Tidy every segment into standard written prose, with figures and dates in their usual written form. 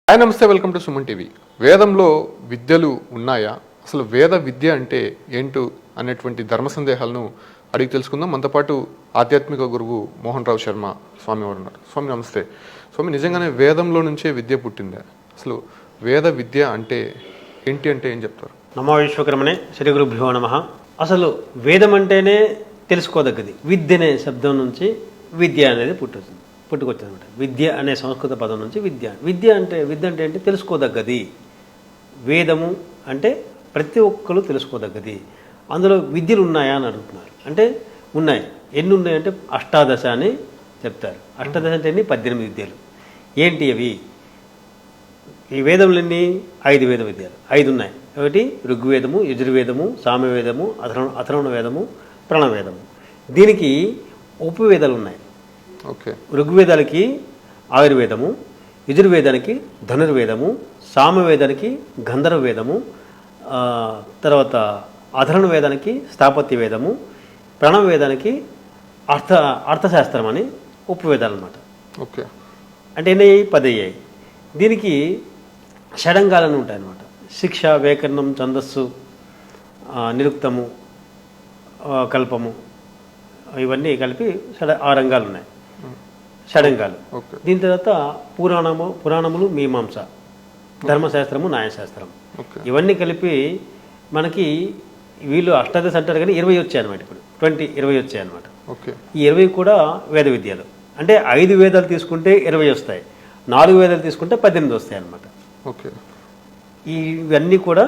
Hi నమస్తే, welcome to Suman TV. వేదంలో విద్యలు ఉన్నాయా, అసలు వేద విద్య అంటే ఏంటో అనేటువంటి ధర్మ సందేహాలను అడిగి తెలుసుకుందాం. మనతో పాటు ఆధ్యాత్మిక గురువు మోహన్ రావు శర్మ స్వామి వారు ఉన్నారు. స్వామి నమస్తే. స్వామి, నిజంగానే వేదంలో నుంచే విద్య పుట్టిందా? అసలు వేద విద్య అంటే ఏంటి అంటే ఏం చెప్తారు? నమో విశ్వకర్మనే శ్రీ గురుభ్యో నమః. అసలు వేదం అంటేనే తెలుసుకోదగ్గది. విద్య అనే శబ్దం నుంచి విద్య అనేది పుట్టుకొచ్చింది అనమాట. విద్య అనే సంస్కృత పదం నుంచి విద్య అంటే ఏంటి? తెలుసుకోదగ్గది. వేదము అంటే ప్రతి ఒక్కరు తెలుసుకోదగ్గది. అందులో విద్యలు ఉన్నాయా అని అడుగుతున్నారు. అంటే ఉన్నాయి. ఎన్ని ఉన్నాయంటే అష్టాదశ అని చెప్తారు. అష్టాదశ అంటే ఎన్ని? 18 విద్యలు. ఏంటి అవి? ఈ వేదములన్నీ 5 వేద విద్యలు 5 ఉన్నాయి. ఒకటి ఋగ్వేదము, యజుర్వేదము, సామవేదము, అథర్వణ వేదము, ప్రణవేదము. దీనికి ఉపవేదాలు ఉన్నాయి. ఓకే. ఋగ్వేదాలకి ఆయుర్వేదము, యజుర్వేదానికి ధనుర్వేదము, సామవేదానికి గంధర్వ వేదము, తర్వాత అథర్వణ వేదానికి స్థాపత్య వేదము, ప్రణవేదానికి అర్థశాస్త్రం అని ఉపవేదాలు అన్నమాట. ఓకే. అంటే ఎన్ని 10 అయ్యాయి. దీనికి షడంగాలని ఉంటాయన్నమాట. శిక్ష, వ్యాకరణం, ఛందస్సు, నిరుక్తము, కల్పము, ఇవన్నీ కలిపి 6 రంగాలు ఉన్నాయి. షడంగాలు. దీని తర్వాత పురాణములు, మీమాంస, ధర్మశాస్త్రము, న్యాయశాస్త్రం, ఇవన్నీ కలిపి మనకి వీళ్ళు అష్టాదశ అంటారు కానీ 20 వచ్చాయన్నమాట. ఇప్పుడు 20 వచ్చాయన్నమాట. ఈ 20 కూడా వేద విద్యలు. అంటే 5 వేదాలు తీసుకుంటే 20 వస్తాయి, 4 వేదాలు తీసుకుంటే 18 వస్తాయి అన్నమాట. ఓకే. ఇవన్నీ కూడా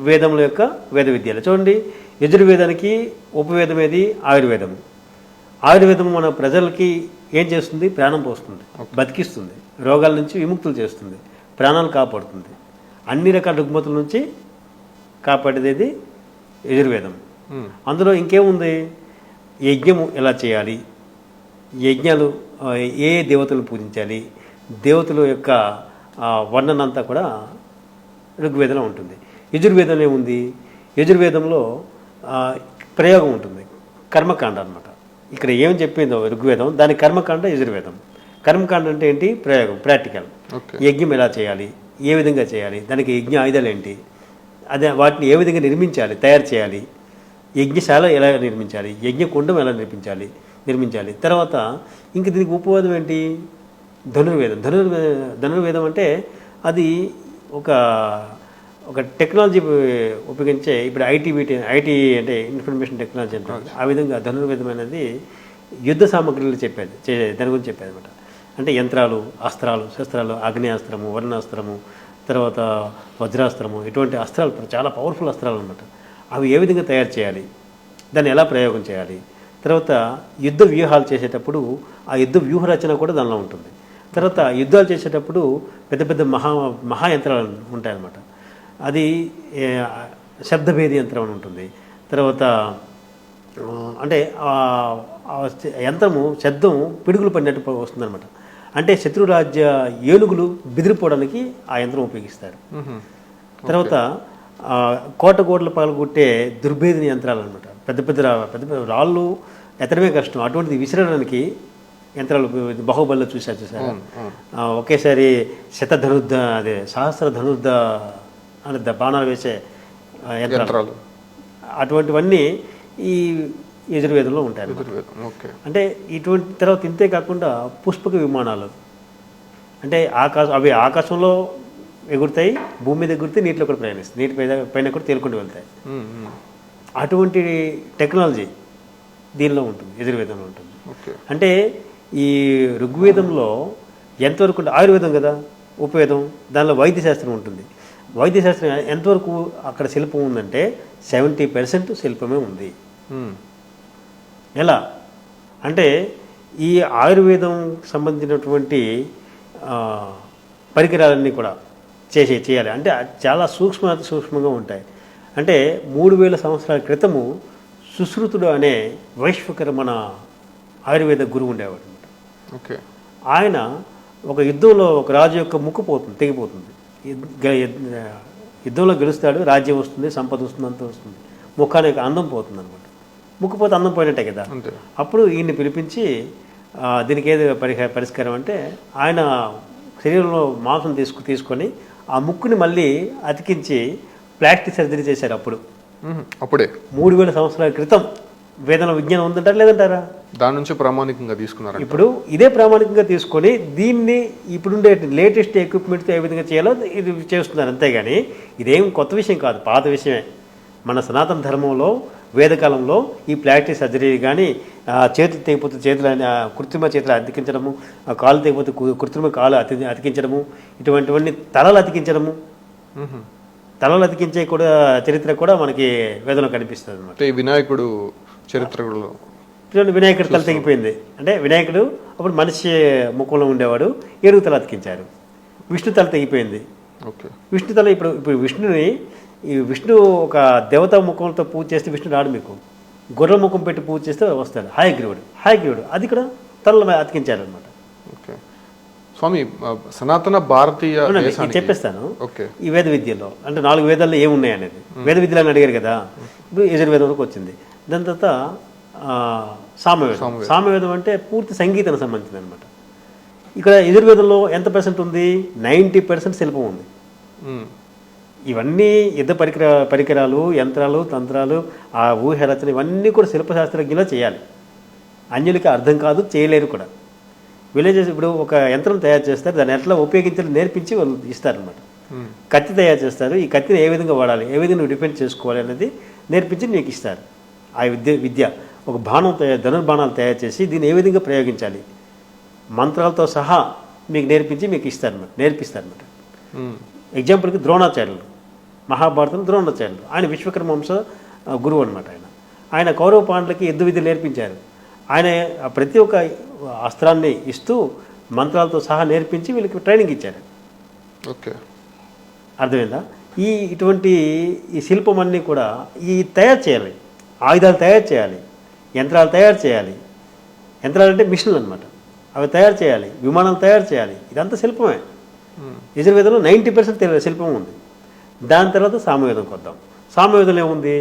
వేదముల యొక్క వేద విద్యలు. చూడండి, యజుర్వేదానికి ఉపవేదం ఏది? ఆయుర్వేదము. ఆయుర్వేదం మన ప్రజలకి ఏం చేస్తుంది? ప్రాణం పోస్తుంది, బతికిస్తుంది, రోగాల నుంచి విముక్తులు చేస్తుంది, ప్రాణాలు కాపాడుతుంది, అన్ని రకాల రుగ్మతుల నుంచి కాపాడేది యజుర్వేదం. అందులో ఇంకేముంది? యజ్ఞము ఎలా చేయాలి, యజ్ఞాలు ఏ దేవతలు పూజించాలి, దేవతల యొక్క వర్ణన అంతా కూడా ఋగ్వేదంలో ఉంటుంది. యజుర్వేదంలో ఏముంది? యజుర్వేదంలో ప్రయోగం ఉంటుంది, కర్మకాండ అనమాట. ఇక్కడ ఏం చెప్పిందో ఋగ్వేదం, దాని కర్మకాండ యజుర్వేదం. కర్మకాండ అంటే ఏంటి? ప్రయోగం, ప్రాక్టికల్. యజ్ఞం ఎలా చేయాలి, ఏ విధంగా చేయాలి, దానికి యజ్ఞ ఆయుధాలు ఏంటి, అదే వాటిని ఏ విధంగా నిర్మించాలి, తయారు చేయాలి, యజ్ఞశాల ఎలా నిర్మించాలి, యజ్ఞకుండం ఎలా నిర్మించాలి. తర్వాత ఇంక దీనికి ఉపవాదం ఏంటి? ధనుర్వేదం. ధనుర్వేదం అంటే అది ఒక టెక్నాలజీ ఉపయోగించే, ఇప్పుడు ఐటీ అంటే ఇన్ఫర్మేషన్ టెక్నాలజీ అంటే ఆ విధంగా ధనుర్వేదం అనేది యుద్ధ సామగ్రిలు దాని గురించి చెప్పేది అనమాట. అంటే యంత్రాలు, అస్త్రాలు, శస్త్రాలు, ఆగ్నేయాస్త్రము, వర్ణాస్త్రము, తర్వాత వజ్రాస్త్రము, ఇటువంటి అస్త్రాలు చాలా పవర్ఫుల్ అస్త్రాలు అనమాట. అవి ఏ విధంగా తయారు చేయాలి, దాన్ని ఎలా ప్రయోగం చేయాలి, తర్వాత యుద్ధ వ్యూహాలు చేసేటప్పుడు ఆ యుద్ధ వ్యూహరచన కూడా దానిలో ఉంటుంది. తర్వాత యుద్ధాలు చేసేటప్పుడు పెద్ద పెద్ద మహాయంత్రాలు ఉంటాయన్నమాట. అది శబ్దభేది యంత్రం అని ఉంటుంది. తర్వాత అంటే యంత్రము శబ్దం పిడుగులు పడినట్టు వస్తుందన్నమాట. అంటే శత్రురాజ్య ఏనుగులు బెదిరిపోవడానికి ఆ యంత్రం ఉపయోగిస్తారు. తర్వాత కోటలు పగలగొట్టే దుర్భేదిని యంత్రాలు అనమాట. పెద్ద పెద్ద రాళ్ళు ఎత్తడమే కష్టం, అటువంటిది విసిరడానికి యంత్రాలు. బాహుబలిలో చూసారు ఒకేసారి సహస్ర ధనుర్ధ అని బాణాలు వేసే యంత్రాలు, అటువంటివన్నీ ఈ యజుర్వేదంలో ఉంటాయి. అంటే ఇటువంటి తర్వాత ఇంతే కాకుండా పుష్పక విమానాలు, అంటే అవి ఆకాశంలో ఎగురుతాయి, భూమి మీద ఎగురితే నీటిలో కూడా ప్రయాణిస్తాయి, నీటి పైన కూడా తేలుకుంటూ వెళ్తాయి. అటువంటి టెక్నాలజీ దీనిలో ఉంటుంది, యజుర్వేదంలో ఉంటుంది. అంటే ఈ ఋగ్వేదంలో ఎంతవరకు ఆయుర్వేదం కదా ఉపవేదం, దానిలో వైద్యశాస్త్రం ఉంటుంది. వైద్యశాస్త్రం ఎంతవరకు అక్కడ శిల్పం ఉందంటే 70% శిల్పమే ఉంది. ఎలా అంటే ఈ ఆయుర్వేదం సంబంధించినటువంటి పరికరాలన్నీ కూడా చేయాలి అంటే చాలా సూక్ష్మంగా ఉంటాయి. అంటే 3000 సంవత్సరాల క్రితము సుశ్రుతుడు అనే వైశ్వకర మన ఆయుర్వేద గురువు ఉండేవాడు అనమాట. ఓకే. ఆయన ఒక యుద్ధంలో ఒక రాజు యొక్క ముక్కు తెగిపోతుంది. యుద్ధంలో గెలుస్తాడు, రాజ్యం వస్తుంది, సంపద వస్తుంది, అంతా వస్తుంది, ముఖానికి అందం పోతుంది అనమాట. ముక్కు పోతే అందం పోయినట్టే కదా. అప్పుడు ఈయన్ని పిలిపించి దీనికి ఏది పరిష్కారం అంటే ఆయన శరీరంలో మాంసం తీసుకొని ఆ ముక్కుని మళ్ళీ అతికించి ప్లాస్టిక్ సర్జరీ చేశారు అప్పుడు. అప్పుడే 3000 సంవత్సరాల క్రితం వేదన విజ్ఞానం ఉందంటారా లేదంటారా? దాని నుంచి ప్రామాణికంగా తీసుకున్నారు. ఇప్పుడు ఇదే ప్రామాణికంగా తీసుకొని దీన్ని ఇప్పుడుండే లేటెస్ట్ ఎక్విప్మెంట్తో ఏ విధంగా చేయాలో ఇది చేస్తున్నారు, అంతేగాని ఇదేం కొత్త విషయం కాదు, పాత విషయమే. మన సనాతన ధర్మంలో వేదకాలంలో ఈ ప్లాస్టిక్ సర్జరీ కానీ, చేతులు తెగిపోతే కృత్రిమ చేతులు అతికించడము, కాలు తెగిపోతే కృత్రిమ కాలు అతికించడము, ఇటువంటివన్నీ తలలు అతికించడము, తలలు అతికించే కూడా చరిత్ర కూడా మనకి వేదంలో కనిపిస్తుంది అనమాట. ఈ వినాయకుడు చరిత్రలో వినాయకుడు తల తెగిపోయింది అంటే వినాయకుడు అప్పుడు మనిషి ముఖంలో ఉండేవాడు, ఏడుగు తల అతికించారు. విష్ణు తల తెగిపోయింది. ఓకే, విష్ణు తల ఇప్పుడు విష్ణుని విష్ణు ఒక దేవతా ముఖంతో పూజ చేస్తే విష్ణు రాడు, మీకు గొర్రెల ముఖం పెట్టి పూజ చేస్తే వస్తాడు. హాయగ్రీవుడు అది కూడా తలలో అతికించారనమాట. ఓకే స్వామి, సనాతన భారతీయ చెప్పేస్తాను. ఓకే, ఈ వేద విద్యలో అంటే 4 వేదాల్లో ఏమున్నాయి అనేది వేద విద్యలు అని అడిగారు కదా. ఇప్పుడు యజుర్వేదం వరకు వచ్చింది. దాని తర్వాత సామవేదం అంటే పూర్తి సంగీతానికి సంబంధించింది అనమాట. ఇక్కడ యజుర్వేదంలో ఎంత % ఉంది? 90% శిల్పం ఉంది. ఇవన్నీ యుద్ధ పరికరాలు, యంత్రాలు, తంత్రాలు, ఆ ఊహరచన ఇవన్నీ కూడా శిల్పశాస్త్రజ్ఞులు చేయాలి. అన్యులకి అర్థం కాదు, చేయలేరు కూడా. విలేజెస్ ఇప్పుడు ఒక యంత్రం తయారు చేస్తారు, దాన్ని ఎట్లా ఉపయోగించాలి నేర్పించి వాళ్ళు ఇస్తారనమాట. కత్తి తయారు చేస్తారు, ఈ కత్తిని ఏ విధంగా వాడాలి, ఏ విధంగా డిఫెండ్ చేసుకోవాలి అనేది నేర్పించి మీకు ఇస్తారు. ఆ విద్య ఒక ధనుర్బాణాలు తయారు చేసి దీన్ని ఏ విధంగా ప్రయోగించాలి మంత్రాలతో సహా మీకు మీకు నేర్పిస్తారన్నమాట. ఎగ్జాంపుల్కి ద్రోణాచార్యులు, మహాభారతం ద్రోణాచార్యులు, ఆయన విశ్వకర్మ వంశ గురువు అనమాట. ఆయన కౌరవ పాండవులకి యుద్ధ విద్యలు నేర్పించారు. ఆయన ప్రతి ఒక్క అస్త్రాన్ని ఇస్తూ మంత్రాలతో సహా నేర్పించి వీళ్ళకి ట్రైనింగ్ ఇచ్చారు. ఓకే, అర్థమైందా? ఇటువంటి ఈ శిల్పం అన్నీ కూడా తయారు చేయాలి, ఆయుధాలు తయారు చేయాలి, యంత్రాలు తయారు చేయాలి. యంత్రాలు అంటే మిషన్లు అనమాట, అవి తయారు చేయాలి, విమానాలు తయారు చేయాలి. ఇదంతా శిల్పమే. యజుర్వేదంలో 90% శిల్పం ఉంది. దాని తర్వాత సామవేదంకి వద్దాం. సామవేదంలో ఏముంది?